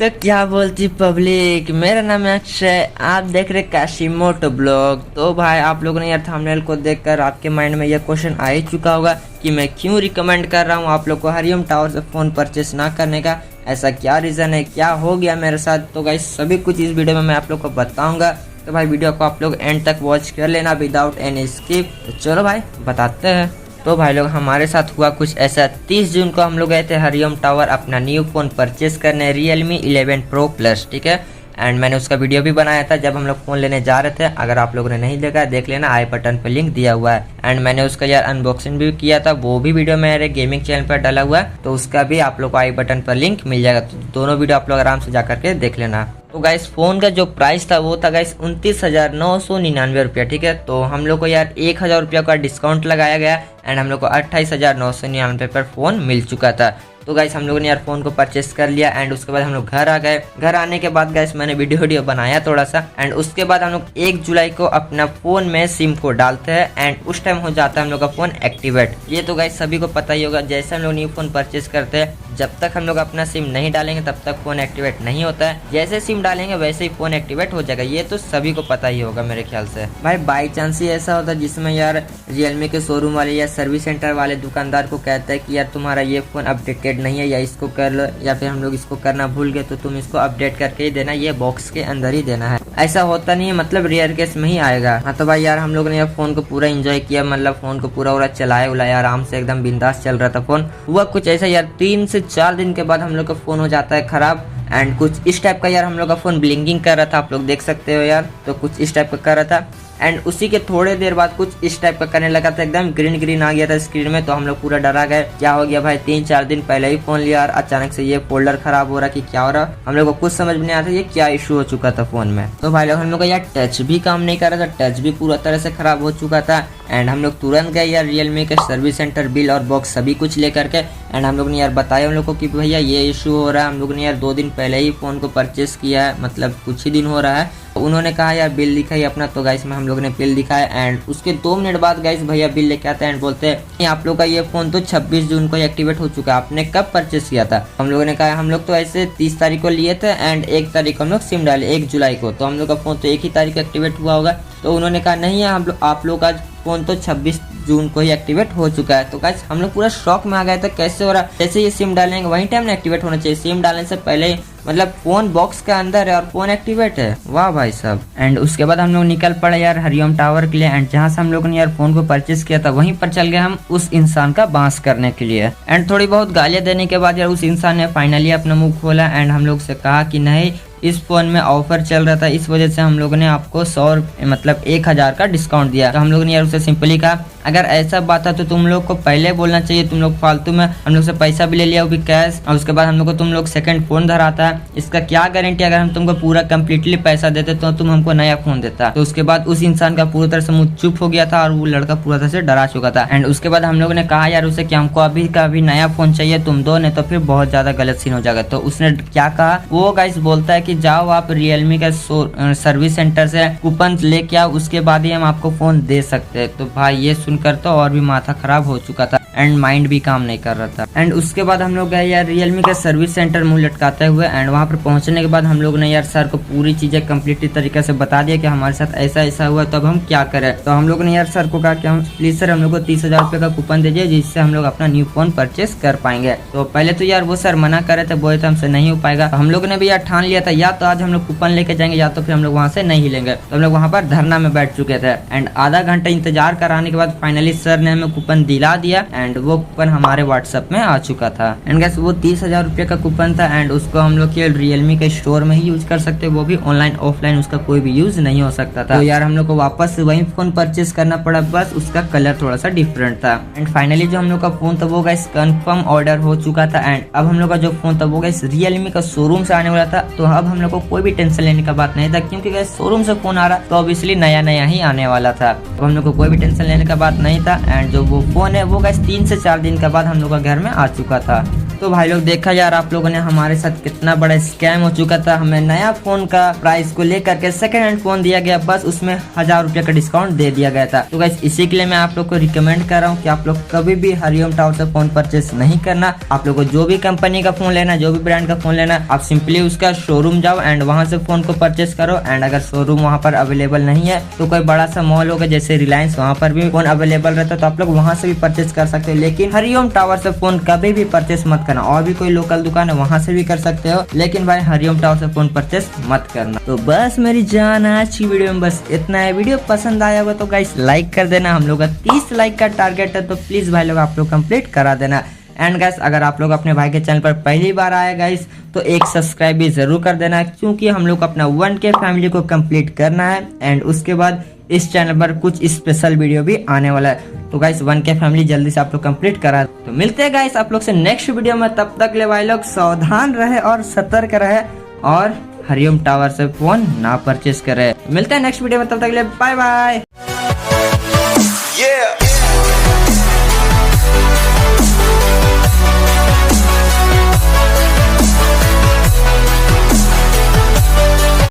तो क्या बोलती पब्लिक, मेरा नाम है अक्षय, आप देख रहे काशिमोटो ब्लॉग। तो भाई आप लोगों ने यार थंबनेल को देखकर आपके माइंड में यह क्वेश्चन आ ही चुका होगा कि मैं क्यों रिकमेंड कर रहा हूँ आप लोग को हरिओम टावर से फ़ोन परचेस ना करने का। ऐसा क्या रीज़न है, क्या हो गया मेरे साथ। तो गाइस सभी कुछ इस वीडियो में मैं आप लोग को बताऊँगा। तो भाई वीडियो को आप लोग एंड तक वॉच कर लेना विदाउट एनी स्किप। तो चलो भाई बताते हैं। तो भाई लोग हमारे साथ हुआ कुछ ऐसा, 30 जून को हम लोग गए थे हरिओम टावर अपना न्यू फ़ोन परचेस करने, Realme 11 Pro Plus, ठीक है। एंड मैंने उसका वीडियो भी बनाया था जब हम लोग फ़ोन लेने जा रहे थे। अगर आप लोगों ने नहीं देखा देख लेना, आई बटन पे लिंक दिया हुआ है। एंड मैंने उसका यार अनबॉक्सिंग भी किया था, वो भी वीडियो मेरे गेमिंग चैनल पर डाला हुआ है, तो उसका भी आप लोग को आई बटन पर लिंक मिल जाएगा। तो दोनों वीडियो आप लोग आराम से जा करके देख लेना। तो गाइस फ़ोन का जो प्राइस था वो था गाइस 29,999 रुपया, ठीक है। तो हम लोग को यार 1,000 रुपया का डिस्काउंट लगाया गया एंड हम लोग को 28,999 पर फ़ोन मिल चुका था। तो गाइस हम लोगों ने यार फ़ोन को परचेस कर लिया एंड उसके बाद हम लोग घर आ गए। घर आने के बाद गाइस मैंने वीडियो बनाया थोड़ा सा एंड उसके बाद हम लोग 1 जुलाई को अपना फ़ोन में सिम को डालते हैं एंड उस टाइम हो जाता है हम लोग का फ़ोन एक्टिवेट। ये तो गाइस सभी को पता ही होगा, जैसे हम लोग न्यू फ़ोन परचेस करते हैं जब तक हम लोग अपना सिम नहीं डालेंगे तब तक फ़ोन एक्टिवेट नहीं होता है। जैसे सिम डालेंगे वैसे ही फ़ोन एक्टिवेट हो जाएगा। ये तो सभी को पता ही होगा मेरे ख्याल से। भाई बाई चांस ही ऐसा होता है जिसमें यार रियलमी के शोरूम वाले या सर्विस सेंटर वाले दुकानदार को कहता है कि यार तुम्हारा ये फ़ोन अपडेटेड नहीं है या इसको कर लो, या फिर हम लोग इसको करना भूल गए तो तुम इसको अपडेट करके ही देना, ये बॉक्स के अंदर ही देना है। ऐसा होता नहीं है, मतलब रेयर केस में ही आएगा। हाँ तो भाई यार हम लोग ने यार फ़ोन को पूरा एंजॉय किया, मतलब फ़ोन को पूरा चलाया उलाया, आराम से एकदम बिंदास चल रहा था फ़ोन। हुआ कुछ ऐसा यार 3 से 4 दिन के बाद हम लोग का फ़ोन हो जाता है ख़राब एंड कुछ इस टाइप का यार हम लोग का फ़ोन ब्लिंकिंग कर रहा था, आप लोग देख सकते हो यार। तो कुछ इस टाइप का कर रहा था एंड उसी के थोड़े देर बाद कुछ इस टाइप का करने लगा था, एकदम ग्रीन आ गया था स्क्रीन में। तो हम लोग पूरा डरा गए, क्या हो गया भाई, 3-4 दिन पहले ही फ़ोन लिया और अचानक से ये फोल्डर खराब हो रहा कि क्या हो रहा। हम लोग को कुछ समझ में नहीं आता ये क्या इशू हो चुका था फ़ोन में। तो भाई लोग हम लोग का यार टच भी काम नहीं कर रहा था, टच भी पूरा तरह से खराब हो चुका था एंड हम लोग तुरंत गए यार रियलमी के सर्विस सेंटर, बिल और बॉक्स सभी कुछ लेकर के एंड हम लोग ने यार बताया उन लोग को कि भैया ये इशू हो रहा है। हम लोग ने यार 2 दिन पहले ही फ़ोन को परचेस किया है, मतलब कुछ ही दिन हो रहा है। उन्होंने कहा यार बिल दिखाइए अपना, तो गाइस में हम लोग ने बिल दिखाया एंड उसके 2 मिनट बाद गाइस भैया बिल लेके आते हैं एंड बोलते हैं आप लोग का ये फ़ोन तो 26 जून को एक्टिवेट हो चुका है, आपने कब परचेस किया था। हम लोगों ने कहा हम लोग तो ऐसे 30 तारीख को लिए थे एंड 1 तारीख को हम लोग सिम डाले 1 जुलाई को, तो हम लोग का फ़ोन तो 1 ही तारीख को एक्टिवेट हुआ होगा। तो उन्होंने कहा नहीं है आप लोग का फ़ोन तो 26 जून को ही एक्टिवेट हो चुका है। तो गाइस हम लोग पूरा शॉक में आ गए थे, कैसे हो रहा, जैसे ये सिम डालेंगे वही टाइम में एक्टिवेट होना चाहिए, सिम डालने से पहले ही, मतलब फ़ोन बॉक्स के अंदर है और फ़ोन एक्टिवेट है। वाह भाई साहब। एंड उसके बाद हम लोग निकल पड़े यार हरिओम टावर के लिए एंड जहाँ से हम लोग ने यार फ़ोन को परचेस किया था वहीं पर चल गए हम उस इंसान का बांस करने के लिए। एंड थोड़ी बहुत गालियाँ देने के बाद यार उस इंसान ने फाइनली अपना मुंह खोला एंड हम लोग से कहा कि नहीं इस फ़ोन में ऑफर चल रहा था, इस वजह से हम लोगों ने आपको 1,000 का डिस्काउंट दिया। तो हम लोगों ने यार उसे सिंपली कहा अगर ऐसा बात है तो तुम लोग को पहले बोलना चाहिए, तुम लोग फालतू में हम लोग से पैसा भी ले लिया, वो भी कैश, और उसके बाद हम लोग को तुम लोग सेकंड फ़ोन धराता है। इसका क्या गारंटी, अगर हम तुमको पूरा कम्प्लीटली पैसा देते तो तुम हमको नया फ़ोन देता। तो उसके बाद उस इंसान का पूरी तरह से मुँह चुप हो गया था और वो लड़का पूरा तरह से डरा चुका था। एंड उसके बाद हम लोगों ने कहा यार उसे कि हमको अभी का अभी नया फ़ोन चाहिए, तुम दो, नहीं तो फिर बहुत ज़्यादा गलत सीन हो जाएगा। तो उसने क्या कहा, वो गाइस बोलता है कि जाओ आप रियलमी का सर्विस सेंटर से कूपन लेके आओ, उसके बाद ही हम आपको फ़ोन दे सकते हैं। तो भाई ये सुनकर तो और भी माथा खराब हो चुका था एंड माइंड भी काम नहीं कर रहा था। एंड उसके बाद हम लोग गए यार रियलमी का सर्विस सेंटर मुंह लटकाते हुए एंड वहाँ पर पहुँचने के बाद हम लोग ने यार सर को पूरी चीज़ें कम्प्लीटली तरीके से बता दिया कि हमारे साथ ऐसा ऐसा हुआ, तो अब हम क्या करें। तो हम लोग ने यार सर को कहा कि हम प्लीज़ सर हम लोग को 30,000 रुपये का कूपन दीजिए जिससे हम लोग अपना न्यू फ़ोन परचेस कर पाएंगे। तो पहले तो यार वो सर मना कर रहे थे, बोले थे हमसे नहीं हो पाएगा। तो हम लोग ने भी यार ठान लिया था या तो आज हम लोग कूपन लेके जाएंगे या तो फिर हम लोग वहाँ से नहीं लेंगे। तो हम लोग वहाँ पर धरना में बैठ चुके थे एंड आधा घंटा इंतजार कराने के बाद फाइनली सर ने हमें कूपन दिला दिया एंड वो कूपन हमारे व्हाट्सएप में आ चुका था। एंड गैस वो 30,000 रुपये का कूपन था एंड उसको हम लोग केवल रियलमी के स्टोर में ही यूज कर सकते, वो भी ऑनलाइन ऑफलाइन उसका कोई भी यूज नहीं हो सकता था। तो यार हम लोग को वापस से वही फोन परचेस करना पड़ा, बस उसका कलर थोड़ा सा डिफरेंट था। एंड फाइनली जो हम लोग का फोन था वो गाइस कंफर्म ऑर्डर हो चुका था एंड अब हम लोग का जो फोन था वो गाइस रियलमी का शोरूम से आने वाला था। तो अब हम लोग को कोई भी टेंशन लेने का बात नहीं था क्योंकि गाइस शोरूम से फोन आ रहा तो ऑब्वियसली नया नया ही आने वाला था। तो हम लोग को कोई भी टेंशन लेने का बात नहीं था एंड जो वो फोन है वो गाइस 3 से 4 दिन के बाद हम लोग का घर में आ चुका था। तो भाई लोग देखा यार आप लोगों ने हमारे साथ कितना बड़ा स्कैम हो चुका था। हमें नया फोन का प्राइस को लेकर के सेकंड हैंड फोन दिया गया, बस उसमें 1000 रुपए का डिस्काउंट दे दिया गया था। तो गाइस इसी के लिए मैं आप लोग को रिकमेंड कर रहा हूँ कि आप लोग कभी भी हरिओम टावर से फोन परचेस नहीं करना। आप लोग को जो भी कंपनी का फोन लेना, जो भी ब्रांड का फोन लेना, आप सिंपली उसका शोरूम जाओ एंड वहां से फोन को परचेस करो। एंड अगर शोरूम वहां पर अवेलेबल नहीं है तो कोई बड़ा सा मॉल होगा जैसे रिलायंस, वहां पर भी फोन अवेलेबल रहता है तो आप लोग वहां से भी परचेस कर सकते हो। लेकिन हरिओम टावर से फोन कभी भी परचेस मत करना। और भी कोई लोकल दुकान है वहां से भी कर सकते हो, लेकिन भाई हरिओम टावर से फोन परचेस मत करना। तो बस मेरी जान आज की वीडियो में बस इतना है। वीडियो पसंद आया होगा तो गाइस लाइक कर देना। हम लोग का 30 लाइक का टारगेट है, तो प्लीज भाई लोग आप लोग कंप्लीट करा देना। एंड गाइस अगर आप लोग अपने भाई के चैनल पर पहली बार आए गाइस तो एक सब्सक्राइब भी जरूर कर देना, क्योंकि हम लोग अपना 1K फैमिली को कंप्लीट करना है। एंड उसके बाद इस चैनल पर कुछ स्पेशल वीडियो भी आने वाला है। तो गाइस 1K फैमिली जल्दी से आप लोग कंप्लीट करा। तो मिलते हैं गाइस आप लोग से नेक्स्ट वीडियो में। तब तक ले भाई लोग सावधान रहे और सतर्क रहे और हरिओम टावर से फोन ना परचेस करे। मिलते हैं नेक्स्ट वीडियो में, तब तक ले बाय बाय।